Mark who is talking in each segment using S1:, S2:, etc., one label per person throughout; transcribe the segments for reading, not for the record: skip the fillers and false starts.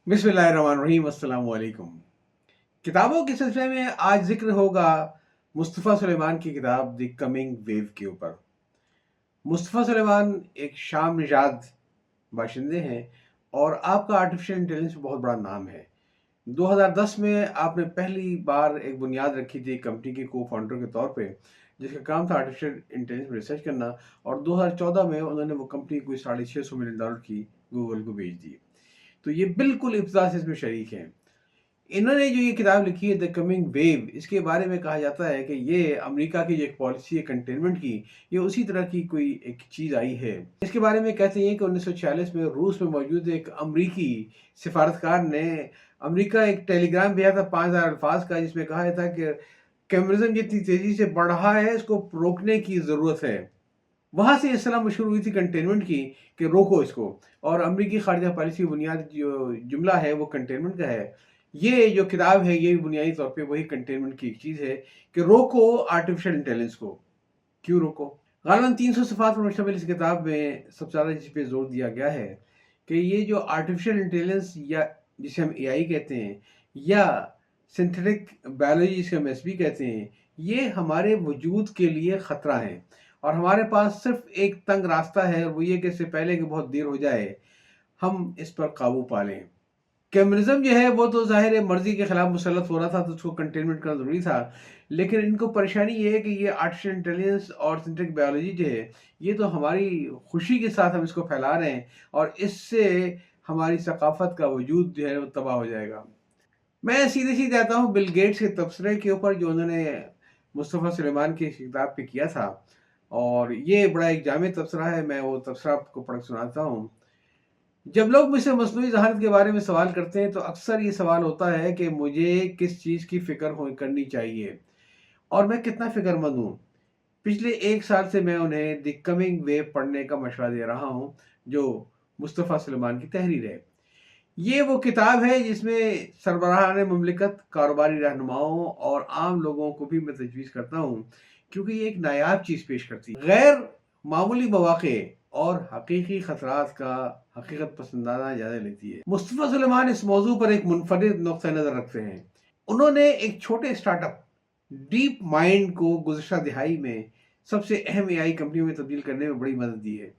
S1: बिस्मिल्लाहिर्रहमानिर्रहीम, अस्सलाम वालेकुम। किताबों के सिलसिले में आज जिक्र होगा मुस्तफ़ा सुलेमान की किताब द कमिंग वेव के ऊपर। मुस्तफ़ा सुलेमान एक शाम निषाद बाशिंदे हैं और आपका आर्टिफिशियल इंटेलिजेंस में बहुत बड़ा नाम है। 2010 में आपने पहली बार एक बुनियाद रखी थी कंपनी के को फाउंडर के तौर पे, जिसका काम था आर्टिफिशियल इंटेलिजेंस में रिसर्च करना, और 2014 में उन्होंने वो कंपनी कोई $650 मिलियन की गूगल को बेच दी। तो ये बिल्कुल इब्तिदा से इसमें शरीक हैं। इन्होंने जो ये किताब लिखी है द कमिंग वेव, इसके बारे में कहा जाता है कि ये अमेरिका की जो एक पॉलिसी है कंटेनमेंट की, ये उसी तरह की कोई एक चीज़ आई है। इसके बारे में कहते हैं कि 1946 में रूस में मौजूद एक अमरीकी सिफारतकार ने अमेरिका एक टेलीग्राम भेजा था 5000 अल्फाज का, जिसमें कहा था कि कम्युनिज्म जितनी तेज़ी से बढ़ रहा है, इसको रोकने की ज़रूरत है। वहाँ से इस्लाम शुरू हुई थी कंटेनमेंट की, कि रोको इसको। और अमरीकी खारजा पॉलिसी की बुनियादी जो जुमला है वो कंटेनमेंट का है। ये जो किताब है ये भी बुनियादी तौर पे वही कंटेनमेंट की एक चीज़ है कि रोको आर्टिफिशियल इंटेलिजेंस को। क्यों रोको? गालिबन 300 सफ़हात पर मुश्तमिल इस किताब में सबसे ज़्यादा जिस पे ज़ोर दिया गया है कि ये जो आर्टिफिशियल इंटेलिजेंस, या जिसे हम एआई कहते हैं, या सिंथेटिक बायोलॉजी जिसे हम एसबी कहते हैं, ये हमारे वजूद के लिए ख़तरा है। और हमारे पास सिर्फ एक तंग रास्ता है, और वो ये कि इससे पहले कि बहुत देर हो जाए, हम इस पर काबू पा लें। कम्युनिज़्म जो है वो तो ज़ाहिर है मर्ज़ी के खिलाफ मुसल्लत हो रहा था, तो उसको कंटेनमेंट करना ज़रूरी था। लेकिन इनको परेशानी ये है कि ये आर्टिफिशियल इंटेलिजेंस और सिंथेटिक बायोलॉजी जो है, ये तो हमारी खुशी के साथ हम इसको फैला रहे हैं, और इससे हमारी सकाफ़त का वजूद जो है वो तबाह हो जाएगा। मैं सीधे-सीधे आता हूँ बिल गेट्स के तबसरे के ऊपर, जो उन्होंने मुस्तफ़ा सुलेमान की किताब पे किया था, और ये बड़ा एक जामे तबसरा है। मैं वो तबसरा आपको पढ़ के सुनाता हूँ। जब लोग मुझसे मस्नूई ज़हानत के बारे में सवाल करते हैं, तो अक्सर ये सवाल होता है कि मुझे किस चीज़ की फ़िक्र हो करनी चाहिए और मैं कितना फ़िक्रमंद हूँ। पिछले 1 साल से मैं उन्हें द कमिंग वेव पढ़ने का मशवरा दे रहा हूँ, जो मुस्तफ़ा सुलेमान की तहरीर है। ये वो किताब है जिसमें सरबराहान मुमलिकत, कारोबारी रहनुमाओं और आम लोगों को भी मैं तजवीज़ करता हूँ, क्योंकि ये एक नायाब चीज़ पेश करती है। गैर मामूली मौक़े और हकीकी ख़तरात का हकीकत पसंदाना ज़्यादा लेती है। मुस्तफ़ा सुलेमान इस मौज़ू पर एक मुनफ़रिद नुक़्ता नज़र रखते हैं। उन्होंने एक छोटे स्टार्टअप डीप माइंड को गुज़श्ता दिहाई में सबसे अहम एआई कंपनियों में तब्दील करने में बड़ी मदद दी है।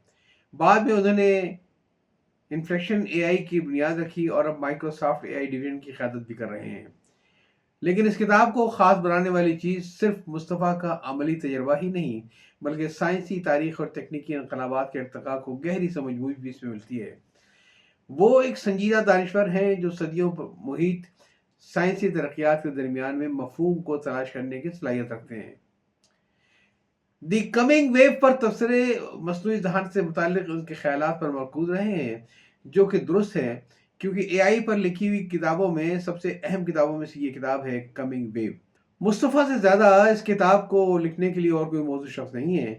S1: बाद में उन्होंने इन्फ्लेक्शन एआई की बुनियाद रखी, और अब माइक्रोसॉफ्ट एआई डिवीजन की क़यादत भी कर रहे हैं। लेकिन इस किताब को ख़ास बनाने वाली चीज़ सिर्फ मुस्तफ़ा का अमली तजर्बा ही नहीं, बल्कि साइंसी तारीख़ और तकनीकी इनकलाबात के इर्तिक़ा को गहरी समझ-बूझ भी इसमें मिलती है। वो एक संजीदा दानिशवर हैं जो सदियों मुहित साइंसी तरक्यात के दरमियान में मफ़हूम को तलाश करने की सलाहियत रखते हैं। द कमिंग वेव पर तबसरे मसनूई ज़हानत से मुताल्लिक़ उनके ख़यालात पर मरकूज़ रहे हैं, जो कि दुरुस्त हैं, क्योंकि एआई पर लिखी हुई किताबों में सबसे अहम किताबों में से ये किताब है कमिंग वेव। मुस्तफ़ा से ज़्यादा इस किताब को लिखने के लिए और कोई मौजूद शख्स नहीं है।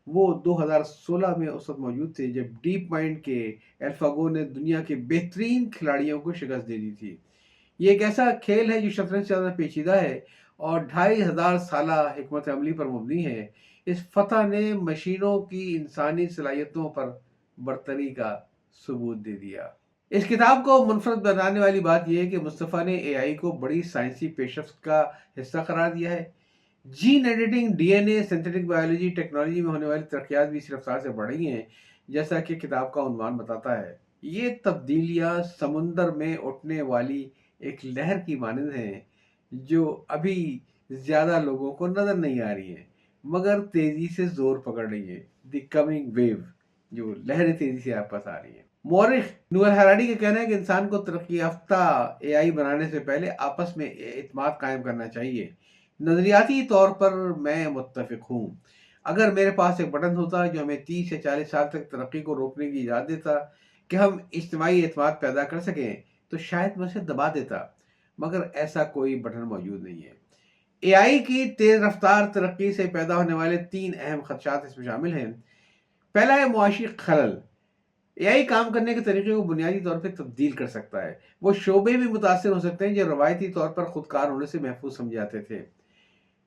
S1: वो 2016 में उस वक़्त मौजूद थे जब डीप माइंड के एल्फ़ागो ने दुनिया के बेहतरीन खिलाड़ियों को शिकस्त दे दी थी। ये एक ऐसा खेल है जो शतरंज से ज़्यादा पेचीदा है और 2500 साला हिकमत अमली पर मबनी है। इस फ़तह ने मशीनों की इंसानी सलाहियतों पर बरतरी का सबूत दे दिया। इस किताब को मुनफ़रद बनाने वाली बात यह है कि मुस्तफ़ा ने एआई को बड़ी साइंसी पेशरफ़्त का हिस्सा करार दिया है। Gene editing, DNA, synthetic biology, technology में होने वाली तरक्कियात भी इसी रफ्तार से बढ़ रही हैं, जैसा कि किताब का उन्वान बताता है। ये तब्दीलियाँ समुंदर में उठने वाली एक लहर की मानंद हैं, जो अभी ज़्यादा लोगों को नज़र नहीं आ रही हैं, मगर तेज़ी से ज़ोर पकड़ रही है। द कमिंग वेव, जो लहरें तेज़ी से आप पास आ रही हैं। मौरिख नूर हरारी का कहना है कि इंसान को तरक्की याफ्ता एआई बनाने से पहले आपस में एतमाद कायम करना चाहिए। नज़रियाती तौर पर मैं मुत्तफ़िक हूँ। अगर मेरे पास एक बटन होता जो हमें 30 या 40 साल तक तरक्की को रोकने की इजाज़त देता कि हम इज्तिमाई एतमाद पैदा कर सकें, तो शायद मैं उसे दबा देता, मगर ऐसा कोई बटन मौजूद नहीं है। एआई की तेज़ रफ्तार तरक्की से पैदा होने वाले 3 अहम ख़दशात इसमें शामिल हैं। पहला है मुआशी खलल। एआई काम करने के तरीके को बुनियादी तौर पे तब्दील कर सकता है। वो शोबे भी मुतासिर हो सकते हैं जो रवायती तौर पर खुदकार होने से महफूज समझे जाते थे।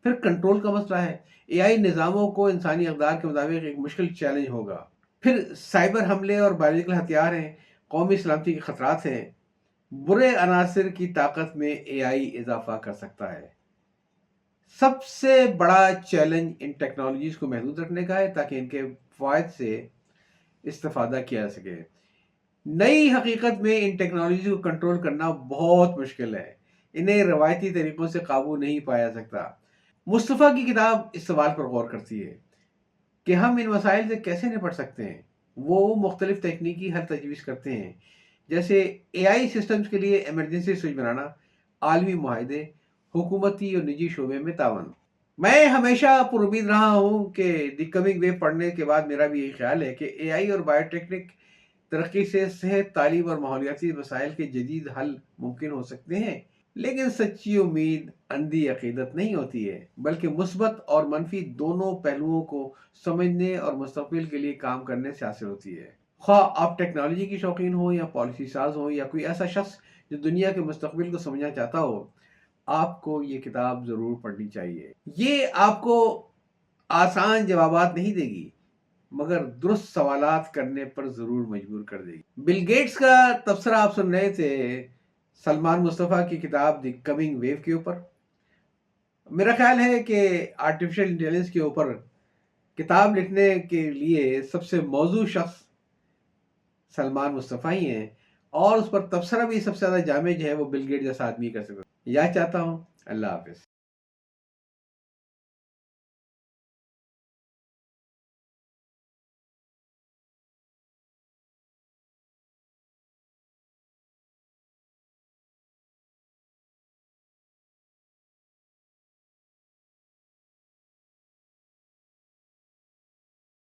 S1: फिर कंट्रोल का मसला है। एआई निज़ामों को इंसानी अक़दार के मुताबिक एक मुश्किल चैलेंज होगा। फिर साइबर हमले और बायोलॉजिकल हथियार हैं, कौमी सलामती के खतरात हैं, برے عناصر کی طاقت میں اے آئی اضافہ کر سکتا ہے۔ سب سے بڑا چیلنج ان ٹیکنالوجیز کو محدود رکھنے کا ہے تاکہ ان کے فوائد سے استفادہ کیا جا سکے۔ نئی حقیقت میں ان ٹیکنالوجی کو کنٹرول کرنا بہت مشکل ہے۔ انہیں روایتی طریقوں سے قابو نہیں پایا جا سکتا۔ مصطفیٰ کی کتاب اس سوال پر غور کرتی ہے کہ ہم ان مسائل سے کیسے نپٹ سکتے ہیں۔ وہ مختلف تکنیکی حل تجویز کرتے ہیں، جیسے اے آئی سسٹمز کے لیے ایمرجنسی سوئچ بنانا، عالمی معاہدے، حکومتی اور نجی شعبے میں تعاون۔ میں ہمیشہ پر امید رہا ہوں کہ دی کمنگ ویو پڑھنے کے بعد میرا بھی یہی خیال ہے کہ اے آئی اور بایوٹیکنک ترقی سے صحت، تعلیم اور ماحولیاتی مسائل کے جدید حل ممکن ہو سکتے ہیں، لیکن سچی امید اندھی عقیدت نہیں ہوتی ہے، بلکہ مثبت اور منفی دونوں پہلوؤں کو سمجھنے اور مستقبل کے لیے کام کرنے سے حاصل ہوتی ہے۔ خواہ آپ ٹیکنالوجی کی شوقین ہو یا پالیسی ساز ہو یا کوئی ایسا شخص جو دنیا کے مستقبل کو سمجھنا چاہتا ہو، آپ کو یہ کتاب ضرور پڑھنی چاہیے۔ یہ آپ کو آسان جوابات نہیں دے گی، مگر درست سوالات کرنے پر ضرور مجبور کر دے گی۔ بل گیٹس کا تبصرہ آپ سن رہے تھے سلمان مصطفیٰ کی کتاب دی کمنگ ویو کے اوپر۔ میرا خیال ہے کہ آرٹیفیشل انٹیلیجنس کے اوپر کتاب لکھنے کے لیے سب سے موزوں شخص سلمان مصطفیٰ ہی ہیں، اور اس پر تبصرہ بھی سب سے زیادہ جامع جو ہے وہ بل گیٹ جیسا آدمی کر سکتا ہے۔ یاد چاہتا ہوں۔ اللہ حافظ۔